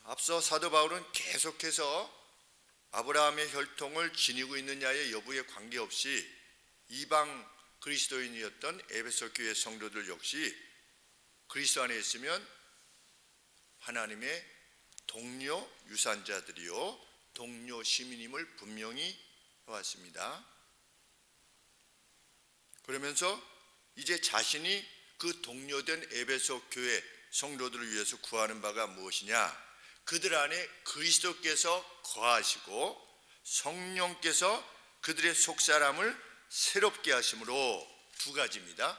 앞서 사도 바울은 계속해서 아브라함의 혈통을 지니고 있느냐의 여부에 관계없이 이방 그리스도인이었던 에베소 교회 성도들 역시 그리스도 안에 있으면 하나님의 동료 유산자들이요 동료 시민임을 분명히 해왔습니다. 그러면서 이제 자신이 그 동료된 에베소 교회 성도들을 위해서 구하는 바가 무엇이냐? 그들 안에 그리스도께서 거하시고 성령께서 그들의 속사람을 새롭게 하심으로 두 가지입니다.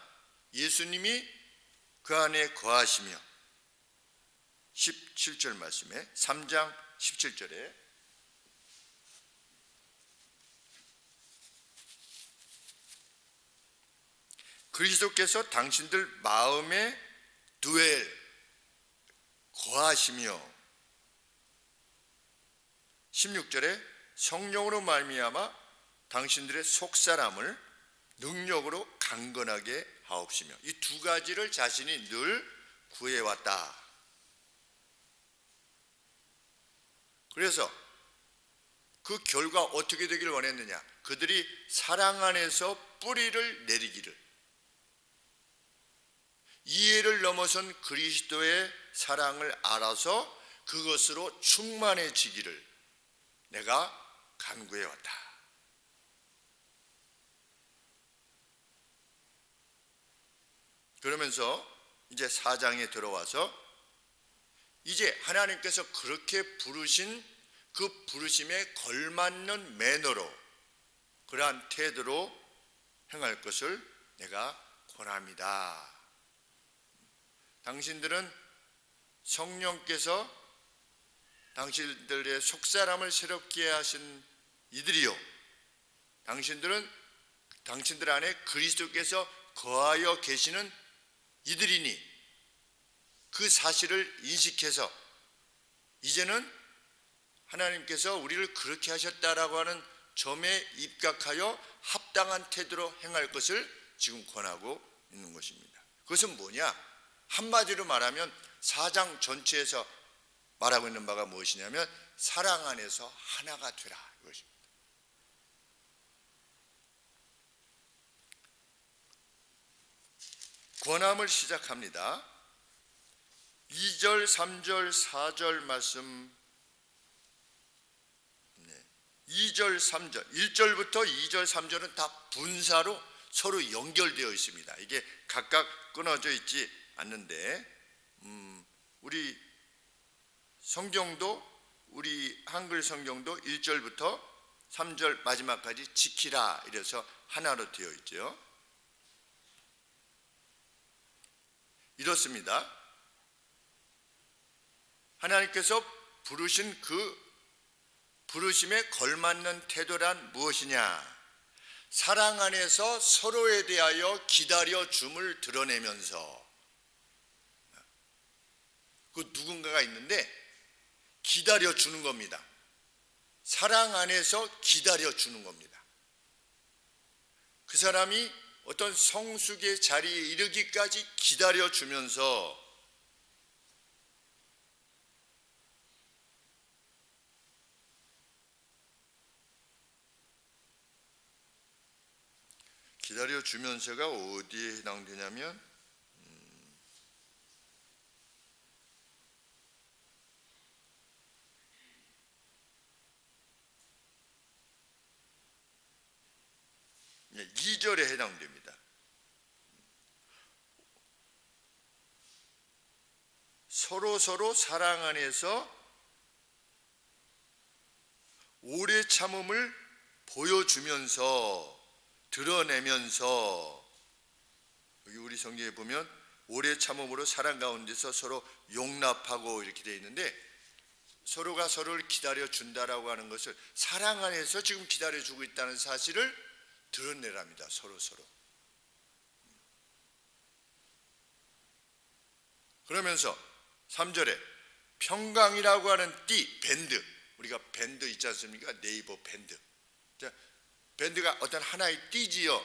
예수님이 그 안에 거하시며 17절 말씀에 3장 17절에 그리스도께서 당신들 마음에 두엘 거하시며 16절에 성령으로 말미암아 당신들의 속사람을 능력으로 강건하게 하옵시며 이 두 가지를 자신이 늘 구해왔다. 그래서 그 결과 어떻게 되기를 원했느냐? 그들이 사랑 안에서 뿌리를 내리기를, 이해를 넘어선 그리스도의 사랑을 알아서 그것으로 충만해지기를 내가 간구해왔다. 그러면서 이제 4장에 들어와서 이제 하나님께서 그렇게 부르신 그 부르심에 걸맞는 매너로 그러한 태도로 행할 것을 내가 권합니다. 당신들은 성령께서 당신들의 속사람을 새롭게 하신 이들이요 당신들 안에 그리스도께서 거하여 계시는 이들이니 그 사실을 인식해서 이제는 하나님께서 우리를 그렇게 하셨다라고 하는 점에 입각하여 합당한 태도로 행할 것을 지금 권하고 있는 것입니다. 그것은 뭐냐? 한마디로 말하면 4장 전체에서 말하고 있는 바가 무엇이냐면 사랑 안에서 하나가 되라 이것입니다. 권함을 시작합니다. 2절, 3절, 4절 말씀 2절, 3절 1절부터 2절, 3절은 다 분사로 서로 연결되어 있습니다. 이게 각각 끊어져 있지 않는데 우리 성경도 우리 한글 성경도 1절부터 3절 마지막까지 지키라 이래서 하나로 되어 있죠. 이렇습니다. 하나님께서 부르신 그 부르심에 걸맞는 태도란 무엇이냐? 사랑 안에서 서로에 대하여 기다려 줌을 드러내면서 그 누군가가 있는데 기다려 주는 겁니다. 사랑 안에서 기다려 주는 겁니다. 그 사람이 어떤 성숙의 자리에 이르기까지 기다려 주면서 기다려 주면서가 어디에 해당되냐면 2절에 해당됩니다. 서로 사랑 안에서 오래 참음을 보여주면서 드러내면서 여기 우리 성경에 보면 오래 참음으로 사랑 가운데서 서로 용납하고 이렇게 되어 있는데 서로가 서로를 기다려 준다라고 하는 것을 사랑 안에서 지금 기다려 주고 있다는 사실을 드러내랍니다. 서로 그러면서 3절에 평강이라고 하는 띠, 밴드, 우리가 밴드 있지 않습니까? 네이버 밴드. 자, 밴드가 어떤 하나의 띠지요.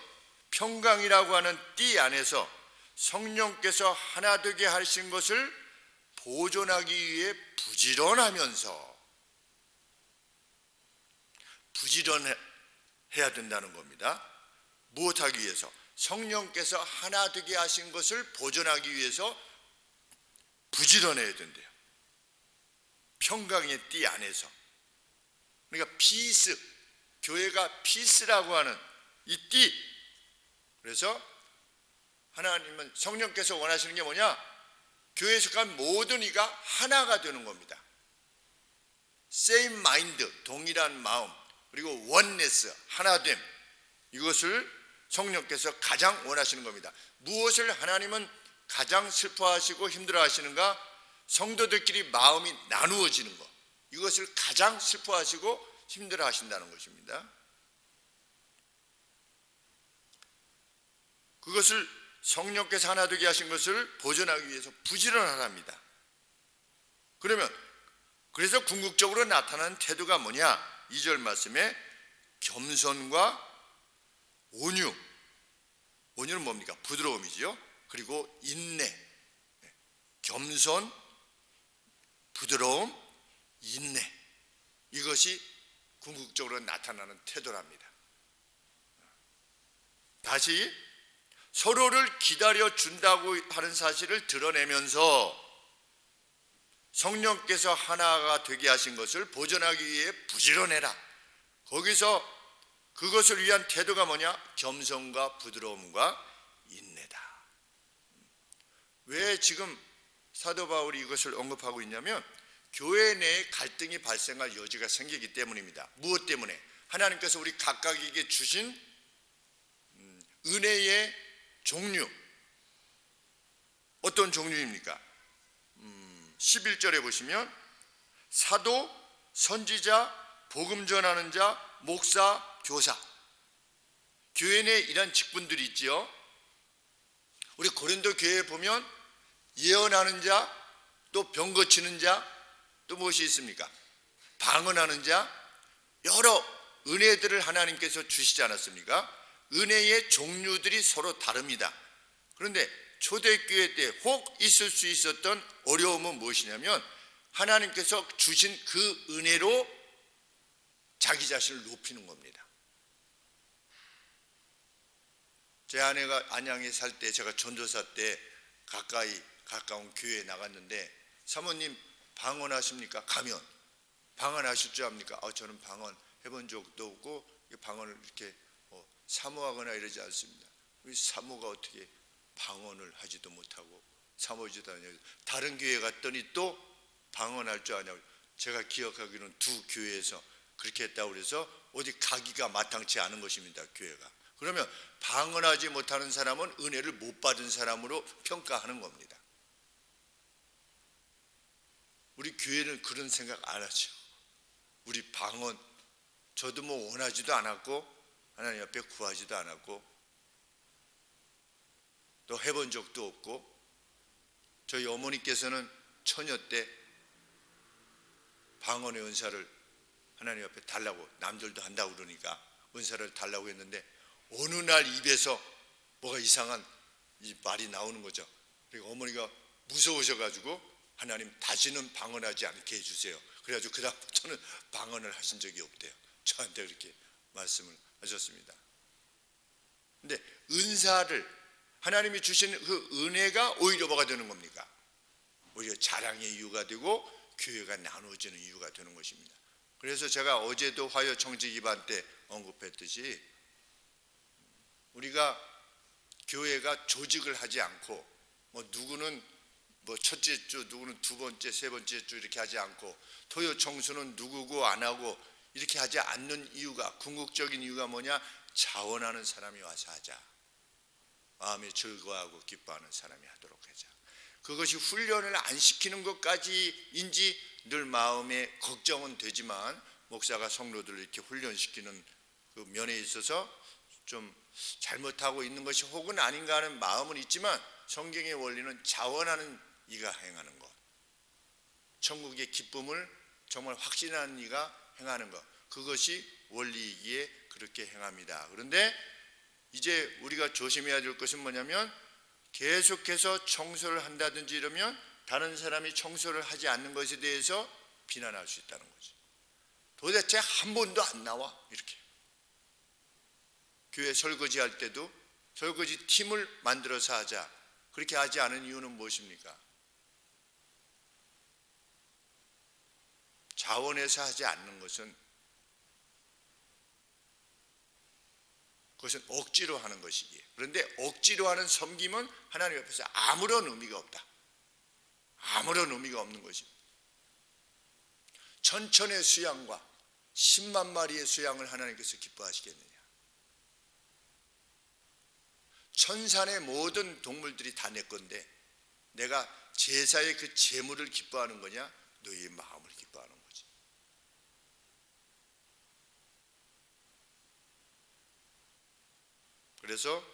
평강이라고 하는 띠 안에서 성령께서 하나 되게 하신 것을 보존하기 위해 부지런해야 된다는 겁니다. 무엇하기 위해서? 성령께서 하나 되게 하신 것을 보존하기 위해서 부지런해야 된대요. 평강의 띠 안에서. 그러니까 피스, 교회가 피스라고 하는 이 띠. 그래서 하나님은, 성령께서 원하시는 게 뭐냐? 교회에 속한 모든 이가 하나가 되는 겁니다. same mind, 동일한 마음, 그리고 oneness, 하나됨. 이것을 성령께서 가장 원하시는 겁니다. 무엇을 하나님은 가장 슬퍼하시고 힘들어하시는가? 성도들끼리 마음이 나누어지는 것. 이것을 가장 슬퍼하시고 힘들어하신다는 것입니다. 그것을 성령께서 하나 되게 하신 것을 보존하기 위해서 부지런하랍니다. 그래서 궁극적으로 나타나는 태도가 뭐냐? 2절 말씀에 겸손과 온유. 온유는 뭡니까? 부드러움이죠. 그리고 인내. 겸손, 부드러움, 인내. 이것이 궁극적으로 나타나는 태도랍니다. 다시 서로를 기다려 준다고 하는 사실을 드러내면서 성령께서 하나가 되게 하신 것을 보존하기 위해 부지런해라. 거기서 그것을 위한 태도가 뭐냐? 겸손과 부드러움과 인내다. 왜 지금 사도 바울이 이것을 언급하고 있냐면 교회 내에 갈등이 발생할 여지가 생기기 때문입니다. 무엇 때문에? 하나님께서 우리 각각에게 주신 은혜의 종류. 어떤 종류입니까? 11절에 보시면 사도, 선지자, 복음 전하는 자, 목사, 교사. 교회 내에 이런 직분들이 있지요. 우리 고린도 교회에 보면 예언하는 자, 또 병 고치는 자, 또 무엇이 있습니까? 방언하는 자, 여러 은혜들을 하나님께서 주시지 않았습니까? 은혜의 종류들이 서로 다릅니다. 그런데 초대교회 때 혹 있을 수 있었던 어려움은 무엇이냐면 하나님께서 주신 그 은혜로 자기 자신을 높이는 겁니다. 제 아내가 안양에 살 때, 제가 전도사 때 가까운 교회에 나갔는데 사모님 방언하십니까? 가면 방언하실 줄 압니까? 저는 방언 해본 적도 없고 방언을 이렇게 사모하거나 이러지 않습니다. 우리 사모가 어떻게 방언을 하지도 못하고 사모지도 않냐고. 다른 교회 갔더니 또 방언할 줄 아냐고. 제가 기억하기로는 두 교회에서 그렇게 했다고 그래서 어디 가기가 마땅치 않은 것입니다. 교회가. 그러면 방언하지 못하는 사람은 은혜를 못 받은 사람으로 평가하는 겁니다. 우리 교회는 그런 생각 안 하죠. 우리 방언, 저도 뭐 원하지도 않았고 하나님 앞에 구하지도 않았고 또 해본 적도 없고, 저희 어머니께서는 처녀 때 방언의 은사를 하나님 앞에 달라고, 남들도 한다고 그러니까 은사를 달라고 했는데 어느 날 입에서 뭐가 이상한 이 말이 나오는 거죠. 그리고 어머니가 무서우셔가지고 하나님 다시는 방언하지 않게 해주세요. 그래가지고 그다음부터는 방언을 하신 적이 없대요. 저한테 그렇게 말씀을 하셨습니다. 근데 은사를 하나님이 주신 그 은혜가 오히려 뭐가 되는 겁니까? 오히려 자랑의 이유가 되고 교회가 나누어지는 이유가 되는 것입니다. 그래서 제가 어제도 화요 청지 기반 때 언급했듯이 우리가 교회가 조직을 하지 않고 누구는 첫째 주, 누구는 두 번째, 세 번째 주 이렇게 하지 않고 토요 청소는 누구고 안 하고 이렇게 하지 않는 이유가, 궁극적인 이유가 뭐냐? 자원하는 사람이 와서 하자. 마음에 즐거워하고 기뻐하는 사람이 하도록 하자. 그것이 훈련을 안 시키는 것까지인지 늘 마음에 걱정은 되지만 목사가 성도들을 이렇게 훈련시키는 그 면에 있어서 좀 잘못하고 있는 것이 혹은 아닌가 하는 마음은 있지만 성경의 원리는 자원하는 이가 행하는 것, 천국의 기쁨을 정말 확신하는 이가 행하는 것, 그것이 원리이기에 그렇게 행합니다. 그런데 이제 우리가 조심해야 될 것은 뭐냐면 계속해서 청소를 한다든지 이러면 다른 사람이 청소를 하지 않는 것에 대해서 비난할 수 있다는 거죠. 도대체 한 번도 안 나와 이렇게. 교회 설거지할 때도 설거지 팀을 만들어서 하자, 그렇게 하지 않은 이유는 무엇입니까? 자원해서 하지 않는 것은, 그것은 억지로 하는 것이기에. 그런데 억지로 하는 섬김은 하나님 앞에서 아무런 의미가 없다. 아무런 의미가 없는 것입니다. 천천의 수양과 10만 마리의 수양을 하나님께서 기뻐하시겠느냐? 천산의 모든 동물들이 다 내 건데 내가 제사의 그 제물을 기뻐하는 거냐? 너희의 마음을 기뻐하는 거지. 그래서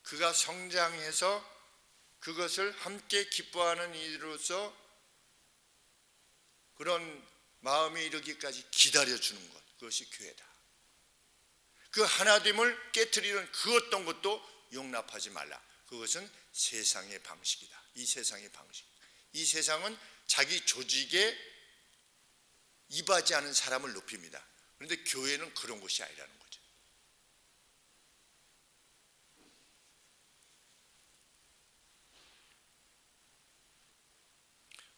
그가 성장해서 그것을 함께 기뻐하는 이로서 그런 마음에 이르기까지 기다려주는 것, 그것이 교회다. 그 하나됨을 깨트리는 그 어떤 것도 용납하지 말라. 그것은 세상의 방식이다. 이 세상의 방식. 이 세상은 자기 조직에 입하지 않은 사람을 높입니다. 그런데 교회는 그런 것이 아니라는 거죠.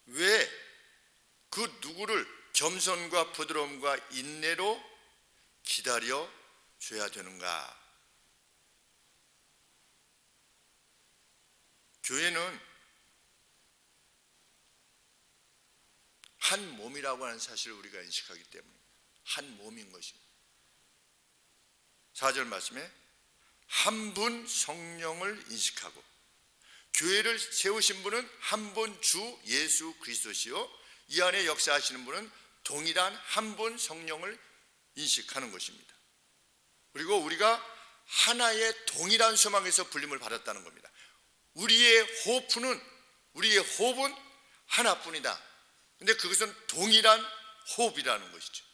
왜 그 누구를 겸손과 부드러움과 인내로 기다려 줘야 되는가? 교회는 한 몸이라고 하는 사실을 우리가 인식하기 때문에 한 몸인 것입니다. 4절 말씀에 한 분 성령을 인식하고, 교회를 세우신 분은 한 분 주 예수 그리스도시요 이 안에 역사하시는 분은 동일한 한 분 성령을 인식하는 것입니다. 그리고 우리가 하나의 동일한 소망에서 불림을 받았다는 겁니다. 우리의 호흡은 하나뿐이다. 근데 그것은 동일한 호흡이라는 것이죠.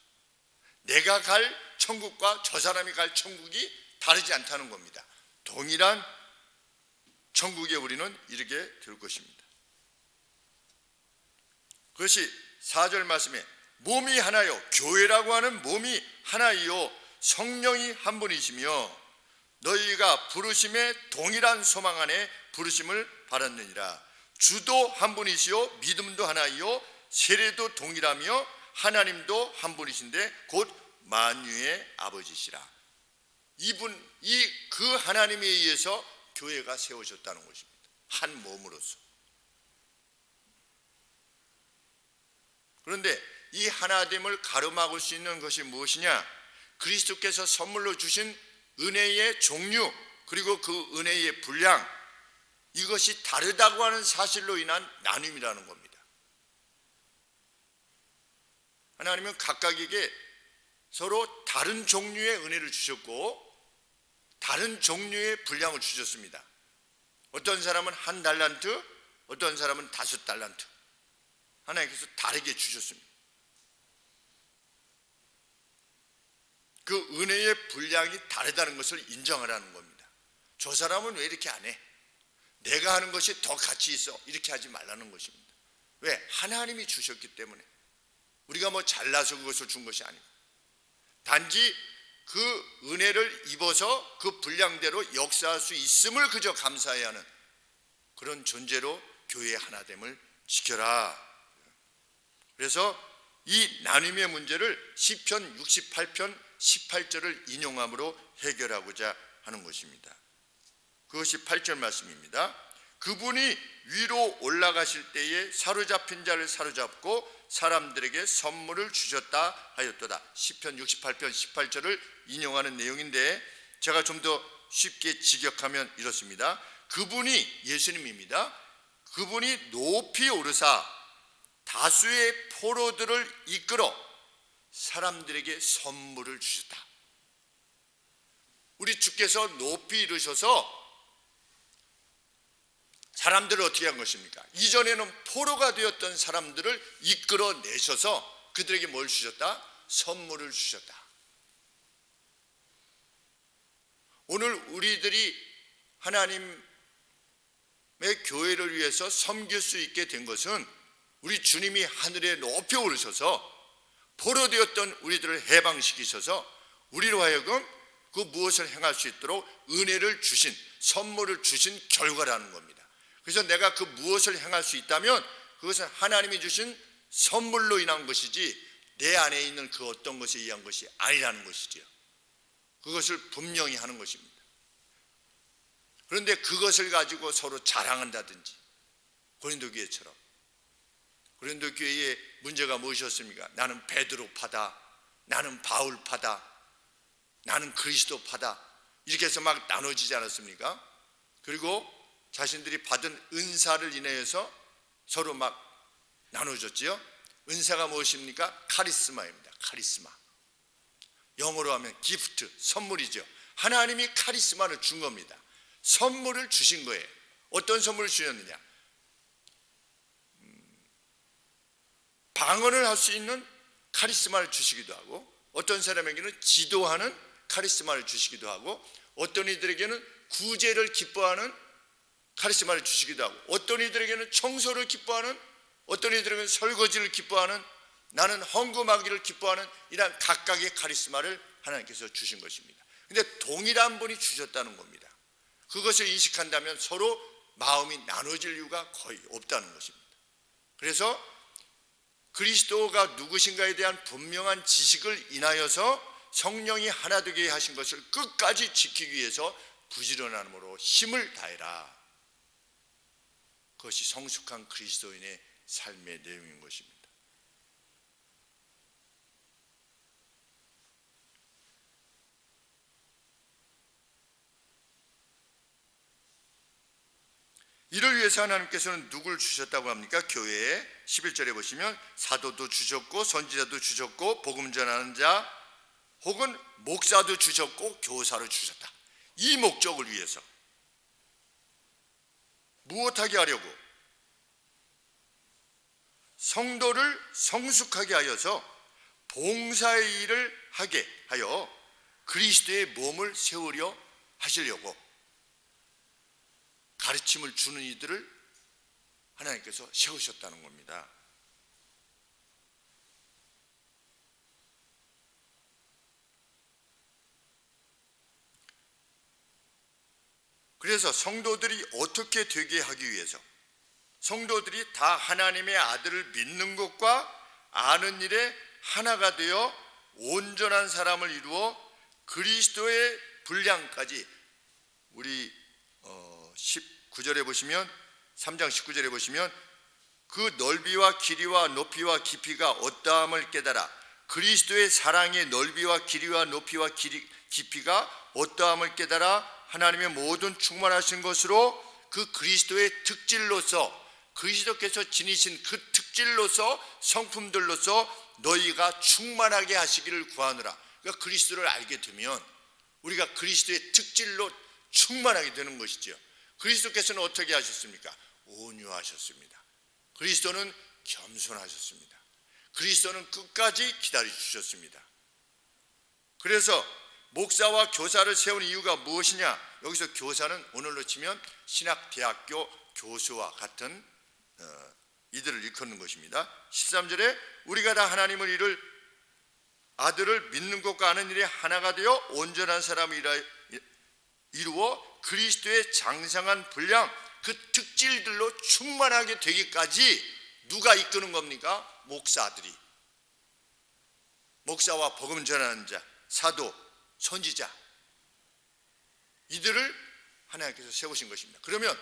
내가 갈 천국과 저 사람이 갈 천국이 다르지 않다는 겁니다. 동일한 천국에 우리는 이르게 될 것입니다. 그것이 4절 말씀에 몸이 하나요, 교회라고 하는 몸이 하나이요 성령이 한 분이시며 너희가 부르심의 동일한 소망 안에 부르심을 받았느니라. 주도 한 분이시요 믿음도 하나이요 세례도 동일하며 하나님도 한 분이신데 곧 만유의 아버지시라. 그 하나님에 의해서 교회가 세워졌다는 것입니다. 한 몸으로서. 그런데 이 하나됨을 가름막을 수 있는 것이 무엇이냐? 그리스도께서 선물로 주신 은혜의 종류, 그리고 그 은혜의 분량, 이것이 다르다고 하는 사실로 인한 나눔이라는 겁니다. 하나님은 각각에게 서로 다른 종류의 은혜를 주셨고 다른 종류의 분량을 주셨습니다. 어떤 사람은 1달란트, 어떤 사람은 5달란트. 하나님께서 다르게 주셨습니다. 그 은혜의 분량이 다르다는 것을 인정하라는 겁니다. 저 사람은 왜 이렇게 안 해? 내가 하는 것이 더 가치 있어. 이렇게 하지 말라는 것입니다. 왜? 하나님이 주셨기 때문에. 우리가 뭐 잘나서 그것을 준 것이 아니고 단지 그 은혜를 입어서 그 분량대로 역사할 수 있음을 그저 감사해야 하는 그런 존재로 교회의 하나됨을 지켜라. 그래서 이 나눔의 문제를 시편 68편 18절을 인용함으로 해결하고자 하는 것입니다. 그것이 8절 말씀입니다. 그분이 위로 올라가실 때에 사로잡힌 자를 사로잡고 사람들에게 선물을 주셨다 하였도다. 시편 68편 18절을 인용하는 내용인데 제가 좀 더 쉽게 직역하면 이렇습니다. 그분이, 예수님입니다. 그분이 높이 오르사 다수의 포로들을 이끌어 사람들에게 선물을 주셨다. 우리 주께서 높이 이르셔서 사람들을 어떻게 한 것입니까? 이전에는 포로가 되었던 사람들을 이끌어내셔서 그들에게 뭘 주셨다? 선물을 주셨다. 오늘 우리들이 하나님 교회를 위해서 섬길 수 있게 된 것은 우리 주님이 하늘에 높이 오르셔서 포로되었던 우리들을 해방시키셔서 우리로 하여금 그 무엇을 행할 수 있도록 은혜를 주신, 선물을 주신 결과라는 겁니다. 그래서 내가 그 무엇을 행할 수 있다면 그것은 하나님이 주신 선물로 인한 것이지 내 안에 있는 그 어떤 것에 의한 것이 아니라는 것이지요. 그것을 분명히 하는 것입니다. 그런데 그것을 가지고 서로 자랑한다든지, 고린도 교회처럼, 고린도 교회의 문제가 무엇이었습니까? 나는 베드로파다, 나는 바울파다, 나는 그리스도파다, 이렇게 해서 막 나눠지지 않았습니까? 그리고 자신들이 받은 은사를 인하여서 서로 막 나눠줬지요. 은사가 무엇입니까? 카리스마입니다. 카리스마. 영어로 하면 기프트, 선물이죠. 하나님이 카리스마를 준 겁니다. 선물을 주신 거예요. 어떤 선물을 주셨느냐? 방언을 할 수 있는 카리스마를 주시기도 하고, 어떤 사람에게는 지도하는 카리스마를 주시기도 하고, 어떤 이들에게는 구제를 기뻐하는 카리스마를 주시기도 하고, 어떤 이들에게는 청소를 기뻐하는, 어떤 이들에게는 설거지를 기뻐하는, 나는 헌금하기를 기뻐하는 이런 각각의 카리스마를 하나님께서 주신 것입니다. 그런데 동일한 분이 주셨다는 겁니다. 그것을 인식한다면 서로 마음이 나눠질 이유가 거의 없다는 것입니다. 그래서 그리스도가 누구신가에 대한 분명한 지식을 인하여서 성령이 하나 되게 하신 것을 끝까지 지키기 위해서 부지런함으로 힘을 다해라. 그것이 성숙한 그리스도인의 삶의 내용인 것입니다. 이를 위해서 하나님께서는 누굴 주셨다고 합니까? 교회에 11절에 보시면 사도도 주셨고 선지자도 주셨고 복음 전하는 자 혹은 목사도 주셨고 교사로 주셨다. 이 목적을 위해서 무엇하게 하려고? 성도를 성숙하게 하여서 봉사의 일을 하게 하여 그리스도의 몸을 세우려 하시려고 가르침을 주는 이들을 하나님께서 세우셨다는 겁니다. 그래서 성도들이 어떻게 되게 하기 위해서 성도들이 다 하나님의 아들을 믿는 것과 아는 일에 하나가 되어 온전한 사람을 이루어 그리스도의 분량까지 우리 19절에 보시면 3장 19절에 보시면 그 넓이와 길이와 높이와 깊이가 어떠함을 깨달아 그리스도의 사랑의 넓이와 길이와 높이와 깊이가 어떠함을 깨달아 하나님의 모든 충만하신 것으로 그 그리스도의 특질로서 그리스도께서 지니신 그 특질로서 성품들로서 너희가 충만하게 하시기를 구하노라. 그러니까 그리스도를 알게 되면 우리가 그리스도의 특질로 충만하게 되는 것이죠. 그리스도께서는 어떻게 하셨습니까? 온유하셨습니다. 그리스도는 겸손하셨습니다. 그리스도는 끝까지 기다려 주셨습니다. 그래서 목사와 교사를 세운 이유가 무엇이냐? 여기서 교사는 오늘로 치면 신학대학교 교수와 같은 이들을 일컫는 것입니다. 13절에 우리가 다 하나님을 아들을 믿는 것과 아는 일에 하나가 되어 온전한 사람을 이루어 그리스도의 장성한 분량 그 특질들로 충만하게 되기까지 누가 이끄는 겁니까? 목사들이, 목사와 복음 전하는 자, 사도, 선지자, 이들을 하나님께서 세우신 것입니다. 그러면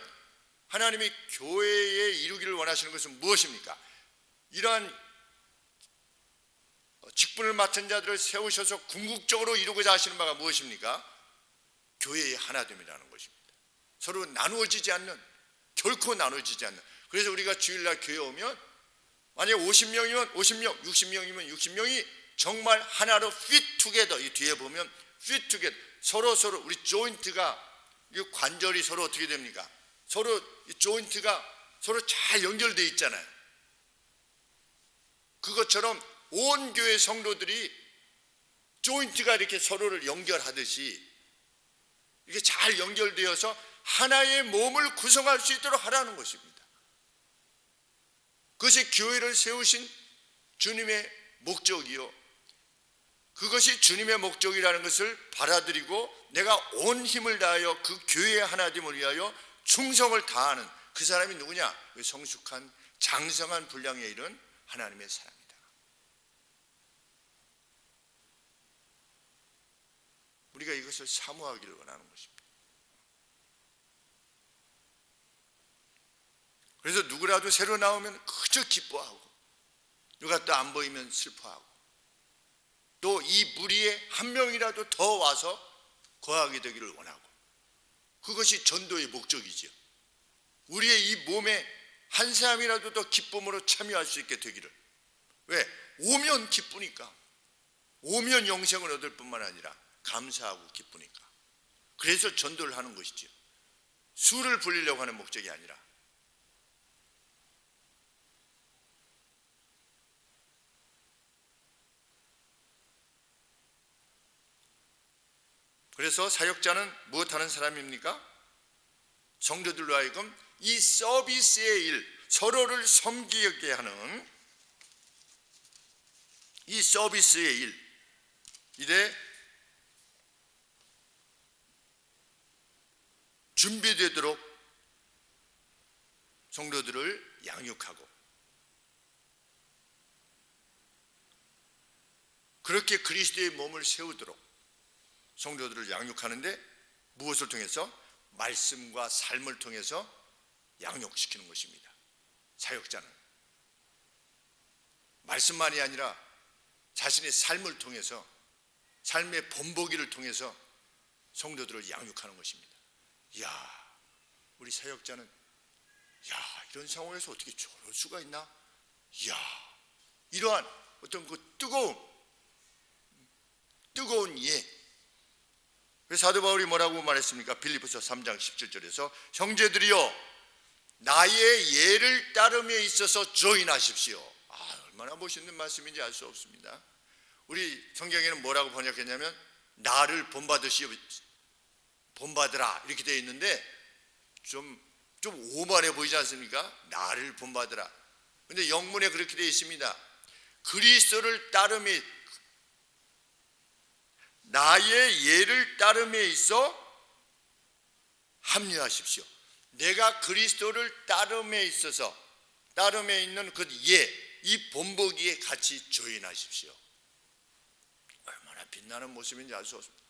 하나님이 교회에 이루기를 원하시는 것은 무엇입니까? 이러한 직분을 맡은 자들을 세우셔서 궁극적으로 이루고자 하시는 바가 무엇입니까? 교회의 하나됨이라는 것입니다. 서로 나누어지지 않는, 결코 나누어지지 않는. 그래서 우리가 주일날 교회 오면 만약에 50명이면 50명, 60명이면 60명이 정말 하나로 fit together, 이 뒤에 보면 fit together, 서로 우리 조인트가, 이 관절이 서로 어떻게 됩니까? 서로 이 조인트가 서로 잘 연결되어 있잖아요. 그것처럼 온 교회 성도들이 조인트가 이렇게 서로를 연결하듯이 이렇게 잘 연결되어서 하나의 몸을 구성할 수 있도록 하라는 것입니다. 그것이 교회를 세우신 주님의 목적이요, 그것이 주님의 목적이라는 것을 받아들이고 내가 온 힘을 다하여 그 교회의 하나됨을 위하여 충성을 다하는 그 사람이 누구냐? 성숙한 장성한 분량에 이른 하나님의 사람이다. 우리가 이것을 사모하기를 원하는 것입니다. 그래서 누구라도 새로 나오면 그저 기뻐하고, 누가 또 안 보이면 슬퍼하고, 또 이 무리에 한 명이라도 더 와서 거하게 되기를 원하고, 그것이 전도의 목적이지요. 우리의 이 몸에 한 사람이라도 더 기쁨으로 참여할 수 있게 되기를. 왜? 오면 기쁘니까. 오면 영생을 얻을 뿐만 아니라 감사하고 기쁘니까. 그래서 전도를 하는 것이지요. 수를 불리려고 하는 목적이 아니라. 그래서 사역자는 무엇하는 사람입니까? 성도들로 하여금 이 서비스의 일, 서로를 섬기게 하는 이 서비스의 일에 준비되도록 성도들을 양육하고, 그렇게 그리스도의 몸을 세우도록 성도들을 양육하는데 무엇을 통해서? 말씀과 삶을 통해서 양육시키는 것입니다. 사역자는 말씀만이 아니라 자신의 삶을 통해서, 삶의 본보기를 통해서 성도들을 양육하는 것입니다. 이야, 우리 사역자는 이런 상황에서 어떻게 저럴 수가 있나? 이야, 이러한 어떤 그 뜨거운 예. 사도 바울이 뭐라고 말했습니까? 빌립보서 3장 17절에서 형제들이여, 나의 예를 따름에 있어서 조인하십시오. 얼마나 멋있는 말씀인지 알 수 없습니다. 우리 성경에는 뭐라고 번역했냐면 나를 본받으라 이렇게 되어 있는데 좀 오만해 보이지 않습니까? 나를 본받으라. 근데 영문에 그렇게 되어 있습니다. 그리스도를 따름에, 나의 예를 따름에 있어 합류하십시오. 내가 그리스도를 따름에 있어서, 따름에 있는 그 예, 이 본보기에 같이 조인하십시오. 얼마나 빛나는 모습인지 알 수 없습니다.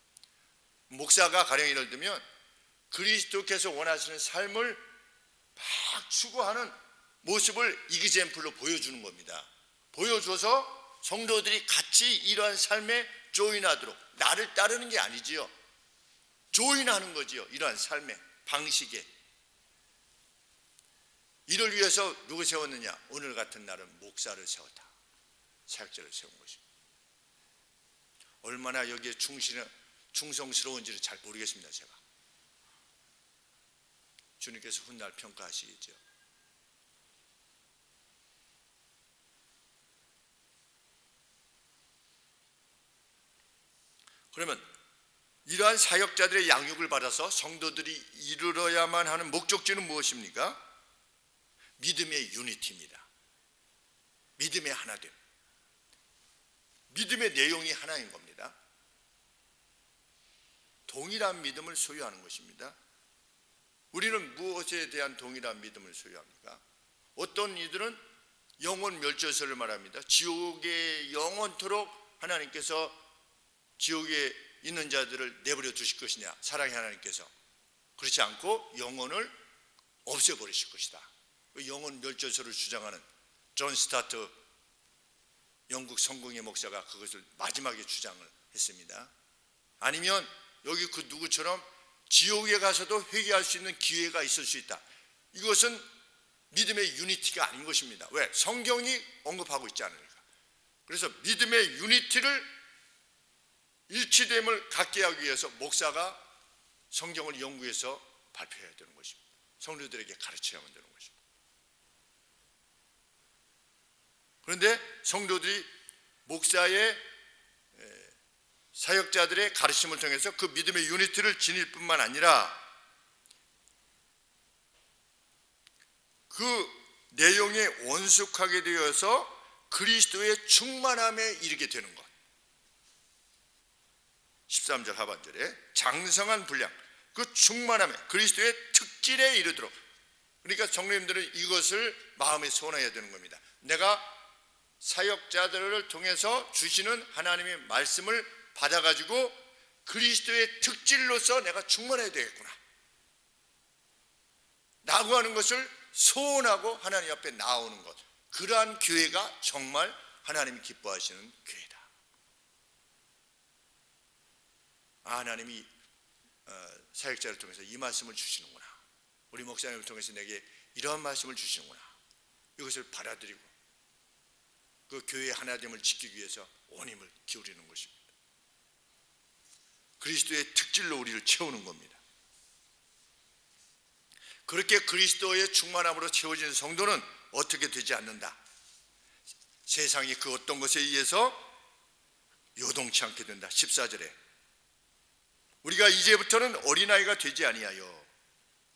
목사가 가령 예를 들면 그리스도께서 원하시는 삶을 막 추구하는 모습을 이그젬플로 보여주는 겁니다. 보여줘서 성도들이 같이 이러한 삶에 조인하도록, 나를 따르는 게 아니지요, 조인하는 거지요. 이러한 삶의 방식에. 이를 위해서 누구 세웠느냐? 오늘 같은 날은 목사를 세웠다. 사역자를 세운 것입니다. 얼마나 여기에 충성스러운지를 잘 모르겠습니다. 제가. 주님께서 훗날 평가하시겠죠. 그러면 이러한 사역자들의 양육을 받아서 성도들이 이루어야만 하는 목적지는 무엇입니까? 믿음의 유니티입니다. 믿음의 하나됨. 믿음의 내용이 하나인 겁니다. 동일한 믿음을 소유하는 것입니다. 우리는 무엇에 대한 동일한 믿음을 소유합니까? 어떤 이들은 영원 멸절설을 말합니다. 지옥에 영원토록 하나님께서 지옥에 있는 자들을 내버려 두실 것이냐, 사랑의 하나님께서. 그렇지 않고 영혼을 없애버리실 것이다. 영혼 멸절설을 주장하는 존 스타트 영국 성공의 목사가 그것을 마지막에 주장을 했습니다. 아니면 여기 그 누구처럼 지옥에 가서도 회개할 수 있는 기회가 있을 수 있다. 이것은 믿음의 유니티가 아닌 것입니다. 왜? 성경이 언급하고 있지 않으니까. 그래서 믿음의 유니티를, 일치됨을 갖게 하기 위해서 목사가 성경을 연구해서 발표해야 되는 것입니다. 성도들에게 가르쳐야만 되는 것입니다. 그런데 성도들이 목사의, 사역자들의 가르침을 통해서 그 믿음의 유니티를 지닐 뿐만 아니라 그 내용에 원숙하게 되어서 그리스도의 충만함에 이르게 되는 것. 13절 하반절에 장성한 분량, 그 충만함에 그리스도의 특질에 이르도록. 그러니까 성도님들은 이것을 마음에 소원해야 되는 겁니다. 내가 사역자들을 통해서 주시는 하나님의 말씀을 받아가지고 그리스도의 특질로서 내가 충만해야 되겠구나 라고 하는 것을 소원하고 하나님 앞에 나오는 것, 그러한 교회가 정말 하나님이 기뻐하시는 교회다. 하나님이 사역자를 통해서 이 말씀을 주시는구나, 우리 목사님을 통해서 내게 이러한 말씀을 주시는구나, 이것을 받아들이고 그 교회의 하나됨을 지키기 위해서 온 힘을 기울이는 것입니다. 그리스도의 특질로 우리를 채우는 겁니다. 그렇게 그리스도의 충만함으로 채워진 성도는 어떻게 되지 않는다. 세상이 그 어떤 것에 의해서 요동치 않게 된다. 14절에 우리가 이제부터는 어린아이가 되지 아니하여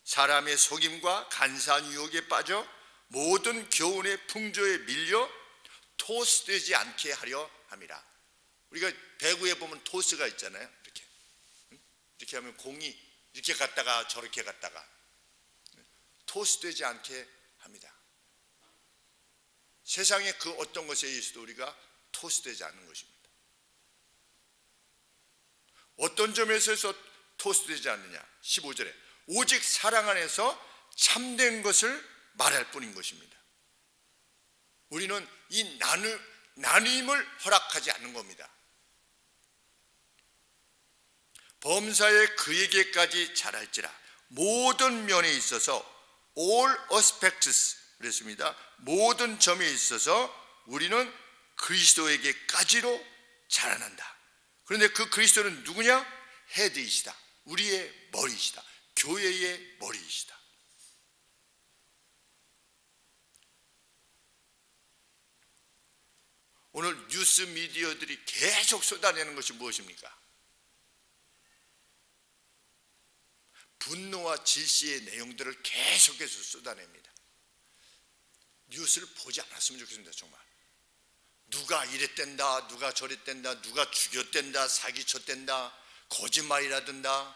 사람의 속임과 간사한 유혹에 빠져 모든 교훈의 풍조에 밀려 토스되지 않게 하려 함이라. 우리가 배구에 보면 토스가 있잖아요. 이렇게 하면 공이 이렇게 갔다가 저렇게 갔다가 토스되지 않게 합니다. 세상의 그 어떤 것에 의해서도 우리가 토스되지 않는 것입니다. 어떤 점에서 토스되지 않느냐. 15절에 오직 사랑 안에서 참된 것을 말할 뿐인 것입니다. 우리는 이 나눔을 허락하지 않는 겁니다. 범사에 그에게까지 잘할지라 모든 면에 있어서 all aspects 그랬습니다. 모든 점에 있어서 우리는 그리스도에게까지로 자라난다. 그런데 그 그리스도는 누구냐? 헤드이시다. 우리의 머리이시다. 교회의 머리이시다. 오늘 뉴스 미디어들이 계속 쏟아내는 것이 무엇입니까? 분노와 질시의 내용들을 계속해서 쏟아냅니다. 뉴스를 보지 않았으면 좋겠습니다. 정말 누가 이랬댄다, 누가 저랬댄다, 누가 죽였댄다, 사기쳤댄다, 거짓말이라든다,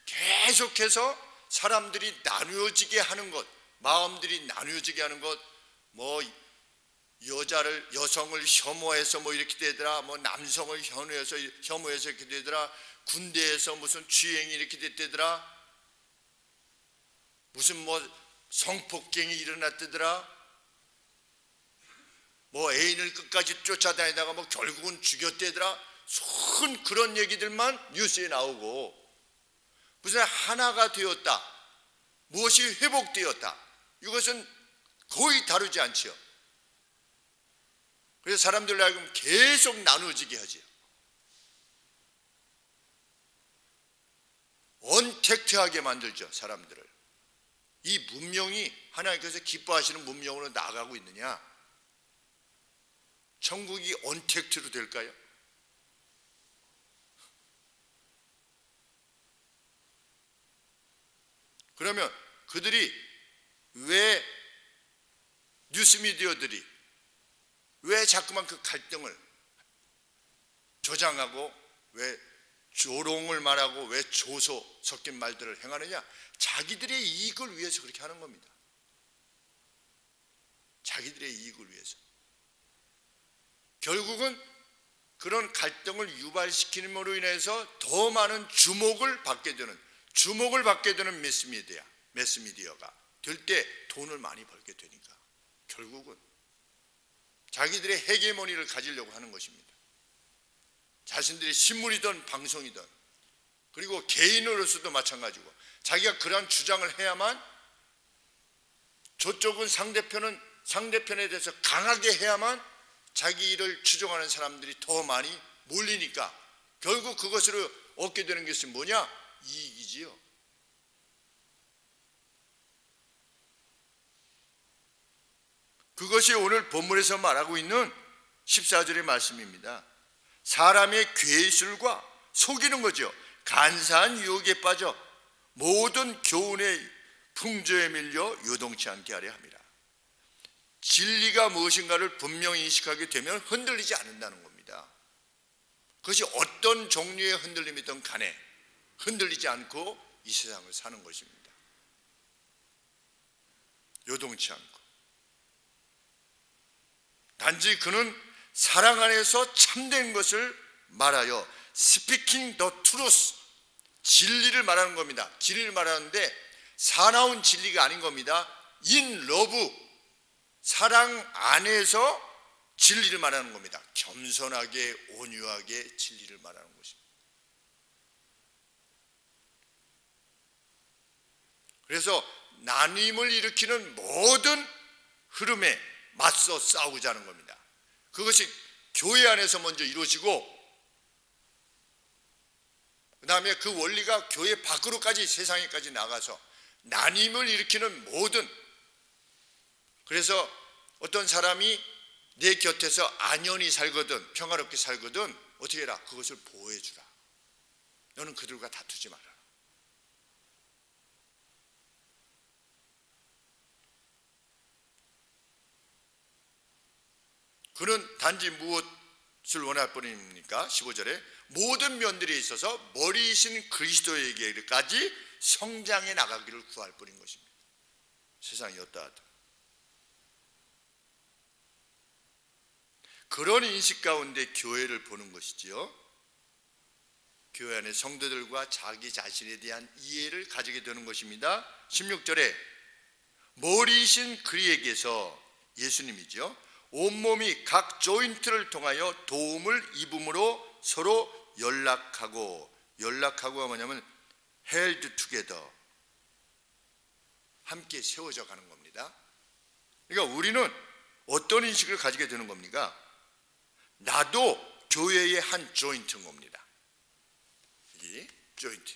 계속해서 사람들이 나누어지게 하는 것, 마음들이 나누어지게 하는 것, 뭐 여성을 혐오해서 뭐 이렇게 되더라, 뭐 남성을 혐오해서 이렇게 되더라, 군대에서 무슨 쥐행이 이렇게 됐대더라, 무슨 뭐 성폭행이 일어났대더라, 뭐 애인을 끝까지 쫓아다니다가 뭐 결국은 죽였대더라, 손 그런 얘기들만 뉴스에 나오고, 무슨 하나가 되었다, 무엇이 회복되었다, 이것은 거의 다루지 않지요. 그래서 사람들로 하여금 계속 나누어지게 하지요. 언택트하게 만들죠, 사람들을. 이 문명이 하나님께서 기뻐하시는 문명으로 나아가고 있느냐? 천국이 언택트로 될까요? 그러면 그들이 왜, 뉴스미디어들이 왜 자꾸만 그 갈등을 조장하고, 왜 조롱을 말하고, 왜 조소 섞인 말들을 행하느냐? 자기들의 이익을 위해서 그렇게 하는 겁니다. 자기들의 이익을 위해서. 결국은 그런 갈등을 유발시키는으로 인해서 더 많은 주목을 받게 되는 매스미디어가 될 때 돈을 많이 벌게 되니까 결국은 자기들의 헤게모니를 가지려고 하는 것입니다. 자신들이 신문이든 방송이든, 그리고 개인으로서도 마찬가지고, 자기가 그러한 주장을 해야만, 저쪽은 상대편에 대해서 강하게 해야만 자기 일을 추종하는 사람들이 더 많이 몰리니까 결국 그것으로 얻게 되는 것이 뭐냐? 이익이지요. 그것이 오늘 본문에서 말하고 있는 14절의 말씀입니다. 사람의 괴술과 속이는 거죠. 간사한 유혹에 빠져 모든 교훈의 풍조에 밀려 요동치 않게 하려 합니다. 진리가 무엇인가를 분명히 인식하게 되면 흔들리지 않는다는 겁니다. 그것이 어떤 종류의 흔들림이든 간에 흔들리지 않고 이 세상을 사는 것입니다. 요동치 않고. 단지 그는 사랑 안에서 참된 것을 말하여 speaking the truth, 진리를 말하는 겁니다. 진리를 말하는데 사나운 진리가 아닌 겁니다. in love, 사랑 안에서 진리를 말하는 겁니다. 겸손하게 온유하게 진리를 말하는 것입니다. 그래서 나눔을 일으키는 모든 흐름에 맞서 싸우자는 겁니다. 그것이 교회 안에서 먼저 이루어지고 그 다음에 그 원리가 교회 밖으로까지 세상에까지 나가서 나눔을 일으키는 모든, 그래서 어떤 사람이 내 곁에서 안연히 살거든 평화롭게 살거든 어떻게 해라? 그것을 보호해 주라. 너는 그들과 다투지 마라. 그는 단지 무엇을 원할 뿐입니까? 15절에 모든 면들에 있어서 머리이신 그리스도에게까지 성장해 나가기를 구할 뿐인 것입니다. 세상이 어떠하든 그런 인식 가운데 교회를 보는 것이지요. 교회 안의 성도들과 자기 자신에 대한 이해를 가지게 되는 것입니다. 16절에 머리이신 그리에게서, 예수님이죠, 온몸이 각 조인트를 통하여 도움을 입음으로 서로 연락하고가 뭐냐면 held together, 함께 세워져 가는 겁니다. 그러니까 우리는 어떤 인식을 가지게 되는 겁니까? 나도 교회의 한 조인트인 겁니다. 이 조인트.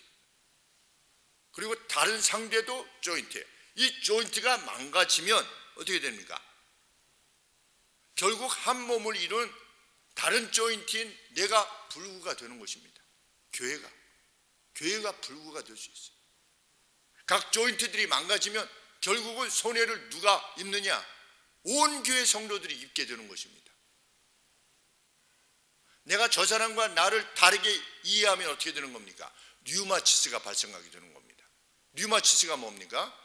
그리고 다른 상대도 조인트예요. 이 조인트가 망가지면 어떻게 됩니까? 결국 한 몸을 이룬 다른 조인트인 내가 불구가 되는 것입니다. 교회가 불구가 될 수 있어요. 각 조인트들이 망가지면 결국은 손해를 누가 입느냐? 온 교회 성도들이 입게 되는 것입니다. 내가 저 사람과 나를 다르게 이해하면 어떻게 되는 겁니까? 류마티스가 발생하게 되는 겁니다. 류마티스가 뭡니까?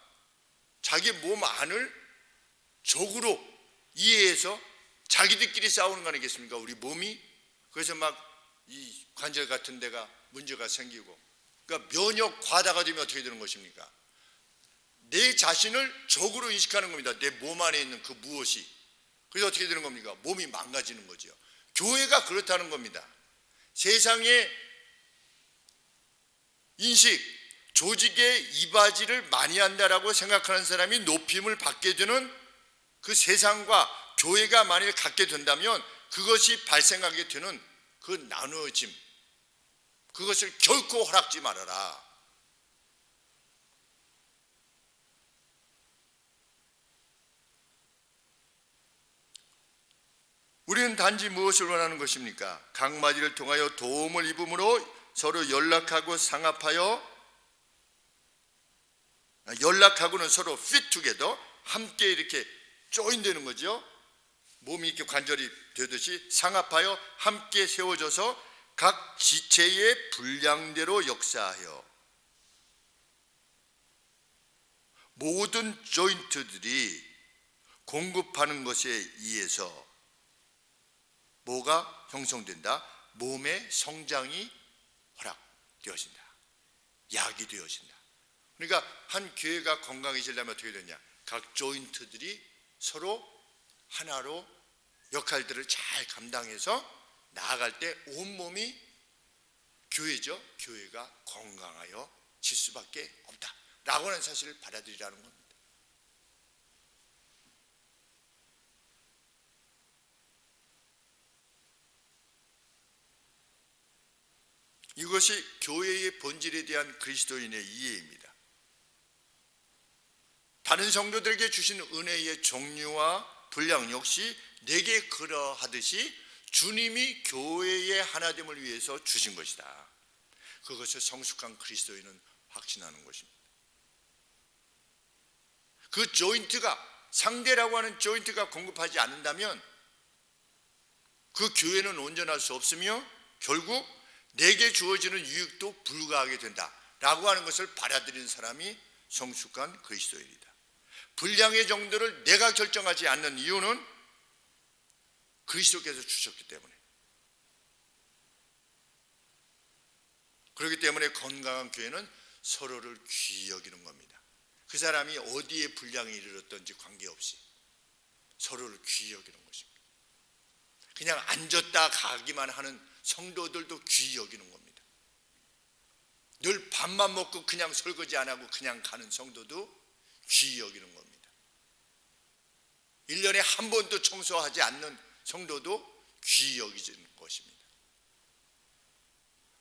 자기 몸 안을 적으로 이해해서 자기들끼리 싸우는 거 아니겠습니까? 우리 몸이. 그래서 막 이 관절 같은 데가 문제가 생기고, 그러니까 면역 과다가 되면 어떻게 되는 것입니까? 내 자신을 적으로 인식하는 겁니다. 내 몸 안에 있는 그 무엇이. 그래서 어떻게 되는 겁니까? 몸이 망가지는 거죠. 교회가 그렇다는 겁니다. 세상의 인식, 조직에 이바지를 많이 한다라고 생각하는 사람이 높임을 받게 되는 그 세상과 교회가 만일 갖게 된다면 그것이 발생하게 되는 그 나누어짐, 그것을 결코 허락지 말아라. 우리는 단지 무엇을 원하는 것입니까? 각마디를 통하여 도움을 입음으로 서로 연락하고 상합하여, 연락하고는 서로 fit together, 함께 이렇게 조인되는 거죠. 몸이 이렇게 관절이 되듯이 상합하여 함께 세워져서 각 지체의 분량대로 역사하여 모든 조인트들이 공급하는 것에 의해서 뭐가 형성된다? 몸의 성장이 허락되어진다. 약이 되어진다. 그러니까 한 교회가 건강해지려면 어떻게 되냐? 각 조인트들이 서로 하나로 역할들을 잘 감당해서 나아갈 때 온몸이 교회죠. 교회가 건강하여 질 수밖에 없다라고 하는 사실을 받아들이라는 겁니다. 이것이 교회의 본질에 대한 그리스도인의 이해입니다. 다른 성도들에게 주신 은혜의 종류와 분량 역시 내게 그러하듯이 주님이 교회의 하나됨을 위해서 주신 것이다. 그것을 성숙한 그리스도인은 확신하는 것입니다. 그 조인트가 상대라고 하는 조인트가 공급하지 않는다면 그 교회는 온전할 수 없으며 결국 내게 주어지는 유익도 불가하게 된다라고 하는 것을 받아들이는 사람이 성숙한 그리스도인이다. 분량의 정도를 내가 결정하지 않는 이유는 그리스도께서 주셨기 때문에. 그렇기 때문에 건강한 교회는 서로를 귀히 여기는 겁니다. 그 사람이 어디에 분량에 이르렀든지 관계없이 서로를 귀히 여기는 것입니다. 그냥 앉았다 가기만 하는 성도들도 귀히 여기는 겁니다. 늘 밥만 먹고 그냥 설거지 안 하고 그냥 가는 성도도 귀히 여기는 겁니다. 1년에 한 번도 청소하지 않는 성도도 귀히 여기는 것입니다.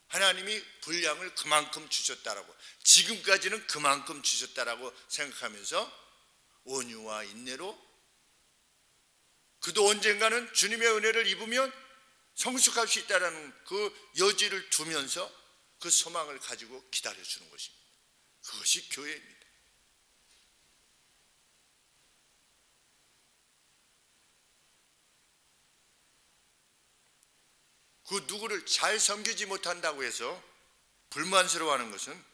하나님이 분량을 그만큼 주셨다라고, 지금까지는 그만큼 주셨다라고 생각하면서 온유와 인내로, 그도 언젠가는 주님의 은혜를 입으면 성숙할 수 있다라는 그 여지를 두면서 그 소망을 가지고 기다려주는 것입니다. 그것이 교회입니다. 그 누구를 잘 섬기지 못한다고 해서 불만스러워하는 것은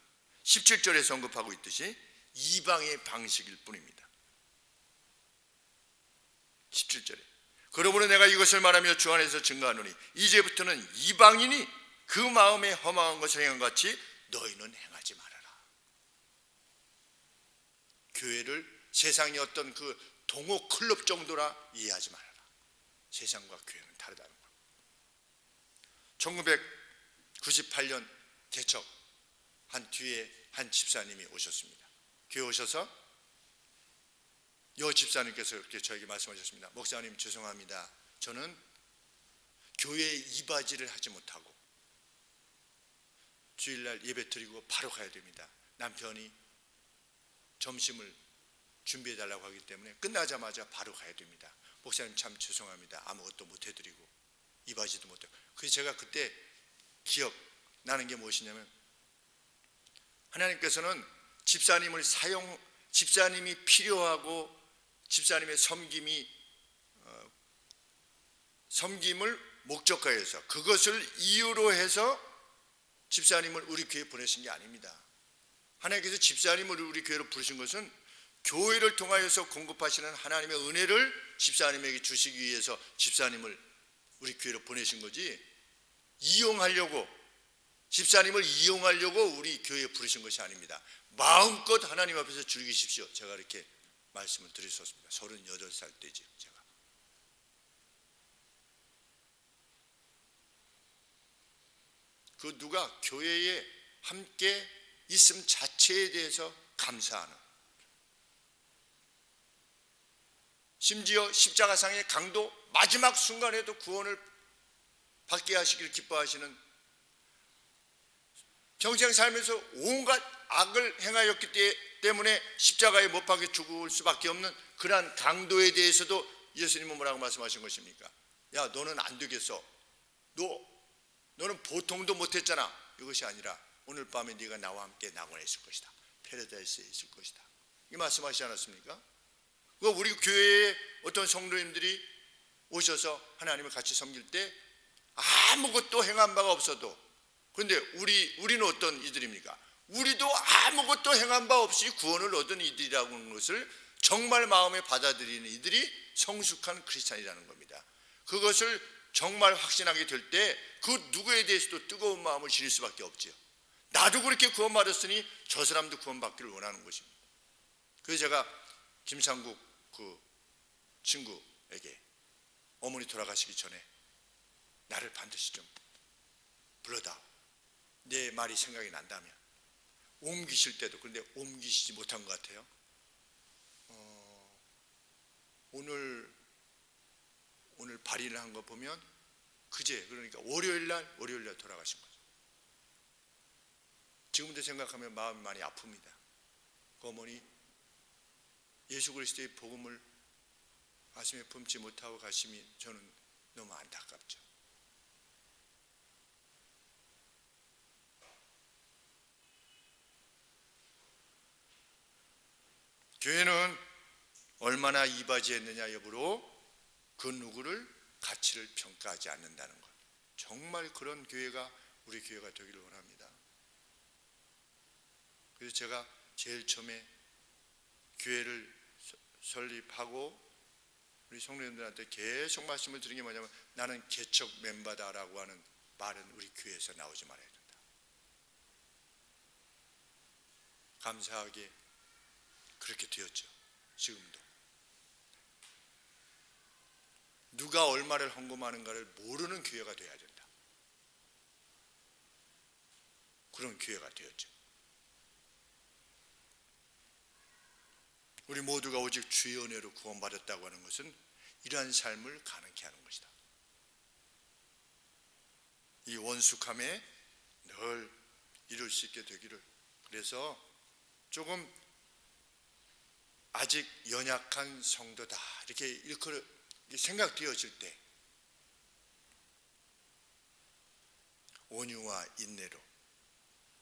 17절에 언급하고 있듯이 이방의 방식일 뿐입니다. 17절에 그러므로 내가 이것을 말하며 주 안에서 증거하노니 이제부터는 이방인이 그 마음에 허망한 것을 행한 같이 너희는 행하지 말아라. 교회를 세상의 어떤 그 동호 클럽 정도라 이해하지 말아라. 세상과 교회는 다르다는 것. 1998년 개척한 뒤에 한 집사님이 오셨습니다. 교회 오셔서 여 집사님께서 이렇게 저에게 말씀하셨습니다. 목사님 죄송합니다. 저는 교회에 이바지를 하지 못하고 주일날 예배 드리고 바로 가야 됩니다. 남편이 점심을 준비해달라고 하기 때문에 끝나자마자 바로 가야 됩니다. 목사님 참 죄송합니다. 아무것도 못 해드리고 이바지도 못해요. 그래서 제가 그때 기억나는 게 무엇이냐면, 하나님께서는 집사님이 필요하고 집사님의 섬김을 목적화해서 그것을 이유로 해서 집사님을 우리 교회에 보내신 게 아닙니다. 하나님께서 집사님을 우리 교회로 부르신 것은 교회를 통하여서 공급하시는 하나님의 은혜를 집사님에게 주시기 위해서 집사님을 우리 교회로 보내신 거지, 집사님을 이용하려고 우리 교회에 부르신 것이 아닙니다. 마음껏 하나님 앞에서 즐기십시오. 제가 이렇게 말씀을 드렸었습니다. 38살 때지 제가. 그 누가 교회에 함께 있음 자체에 대해서 감사하는, 심지어 십자가상의 강도 마지막 순간에도 구원을 받게 하시기를 기뻐하시는, 평생 살면서 온갖 악을 행하였기 때문에 십자가에 못 박혀 죽을 수밖에 없는 그러한 강도에 대해서도 예수님은 뭐라고 말씀하신 것입니까? 야, 너는 안 되겠어. 너는 보통도 못했잖아. 이것이 아니라 오늘 밤에 네가 나와 함께 낙원에 있을 것이다. 패러다이스에 있을 것이다. 이 말씀하시지 않았습니까? 우리 교회에 어떤 성도님들이 오셔서 하나님을 같이 섬길 때 아무것도 행한 바가 없어도, 그런데 우리는 어떤 이들입니까? 우리도 아무것도 행한 바 없이 구원을 얻은 이들이라고 하는 것을 정말 마음에 받아들이는 이들이 성숙한 크리스찬이라는 겁니다. 그것을 정말 확신하게 될 때 그 누구에 대해서도 뜨거운 마음을 지닐 수밖에 없지요. 나도 그렇게 구원받았으니 저 사람도 구원받기를 원하는 것입니다. 그래서 제가 김상국 그 친구에게 어머니 돌아가시기 전에 나를 반드시 좀 불러다, 내 말이 생각이 난다면, 옮기실 때도, 그런데 옮기시지 못한 것 같아요. 오늘 발의를 한 거 보면 그제, 그러니까 월요일날 돌아가신 거죠. 지금도 생각하면 마음이 많이 아픕니다. 그 어머니 예수 그리스도의 복음을 가슴에 품지 못하고 가심이 저는 너무 안타깝죠. 교회는 얼마나 이바지했느냐 여부로 그 누구를 가치를 평가하지 않는다는 것. 정말 그런 교회가 우리 교회가 되기를 원합니다. 그래서 제가 제일 처음에 교회를 설립하고 우리 성도님들한테 계속 말씀을 드린 게 뭐냐면, 나는 개척 멤버다라고 하는 말은 우리 교회에서 나오지 말아야 된다. 감사하게 그렇게 되었죠. 지금도 누가 얼마를 헌금하는가를 모르는 교회가 돼야 된다. 그런 교회가 되었죠. 우리 모두가 오직 주의 은혜로 구원받았다고 하는 것은 이러한 삶을 가능케 하는 것이다. 이 원숙함에 늘 이룰 수 있게 되기를. 그래서 조금 아직 연약한 성도다 이렇게 생각되어질 때 온유와 인내로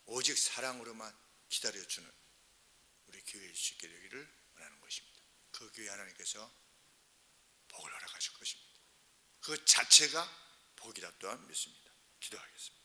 오직 사랑으로만 기다려주는 우리 교회일 수 있게 되기를 원하는 것입니다. 그 교회 하나님께서 복을 허락하실 것입니다. 그 자체가 복이라 또한 믿습니다. 기도하겠습니다.